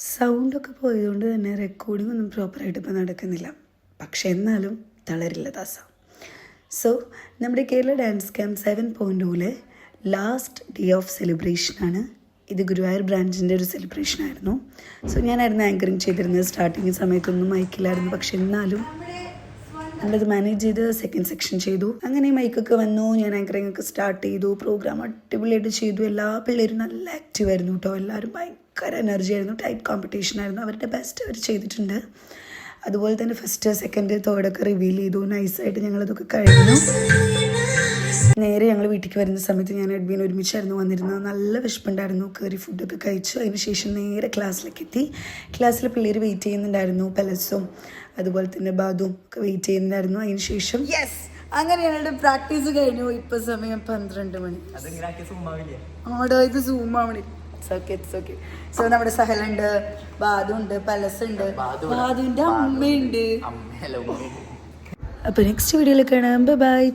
സൗണ്ടൊക്കെ പോയതുകൊണ്ട് തന്നെ റെക്കോർഡിംഗ് ഒന്നും പ്രോപ്പറായിട്ട് ഇപ്പോൾ നടക്കുന്നില്ല. പക്ഷെ എന്നാലും തളരില്ല ദാസ. സോ നമ്മുടെ Kerala dance camp 7.0 last day of സെലിബ്രേഷനാണ്. ഇത് ഗുരുവായൂർ ബ്രാഞ്ചിൻ്റെ ഒരു സെലിബ്രേഷനായിരുന്നു. സോ ഞാനായിരുന്നു ആങ്കറിങ് ചെയ്തിരുന്നത്. സ്റ്റാർട്ടിങ് സമയത്തൊന്നും മൈക്കില്ലായിരുന്നു. പക്ഷെ എന്നാലും നമ്മളത് മാനേജ് ചെയ്ത് സെക്കൻഡ് സെക്ഷൻ ചെയ്തു. അങ്ങനെ മൈക്കൊക്കെ വന്നു, ഞാൻ ആങ്കറിങ് ഒക്കെ സ്റ്റാർട്ട് ചെയ്തു. പ്രോഗ്രാം അടിപൊളിയായിട്ട് ചെയ്തു. എല്ലാ പിള്ളേരും നല്ല ആക്റ്റീവ് ആയിരുന്നു കേട്ടോ. എല്ലാവരും ഭയങ്കര എനർജി ആയിരുന്നു. ടൈറ്റ് കോമ്പറ്റീഷൻ ആയിരുന്നു. അവരുടെ ബെസ്റ്റ് അവർ ചെയ്തിട്ടുണ്ട്. അതുപോലെ തന്നെ ഫസ്റ്റ് സെക്കൻഡ് തേർഡൊക്കെ റിവീൽ ചെയ്തു. നൈസായിട്ട് ഞങ്ങളതൊക്കെ കഴിഞ്ഞു. നേരെ ഞങ്ങൾ വീട്ടിലേക്ക് വരുന്ന സമയത്ത് ഞാൻ എഡ്വിൻ ഒരുമിച്ചായിരുന്നു വന്നിരുന്നത്. നല്ല വിശപ്പുണ്ടായിരുന്നു. കയറി ഫുഡൊക്കെ കഴിച്ചു. അതിന് ശേഷം നേരെ ക്ലാസ്സിലേക്ക് എത്തി. ക്ലാസ്സിൽ പിള്ളേർ വെയിറ്റ് ചെയ്യുന്നുണ്ടായിരുന്നു. പെലസും അതുപോലെ തന്നെ ബാദും ഒക്കെ വെയിറ്റ് ചെയ്യുന്നുണ്ടായിരുന്നു. അതിന് ശേഷം അങ്ങനെ ഞങ്ങളുടെ പ്രാക്ടീസ് കഴിഞ്ഞു. ഇപ്പൊ സമയം 12 മണി. ആടോ ഇത് സൂം ആവണി. സോ നമ്മുടെ സഹലുണ്ട്, ബാദുണ്ട്, പലസുണ്ട്, ബാദുവിന്റെ അമ്മയുണ്ട്. അപ്പൊ നെക്സ്റ്റ് വീഡിയോയിൽ കാണാം. Bye bye.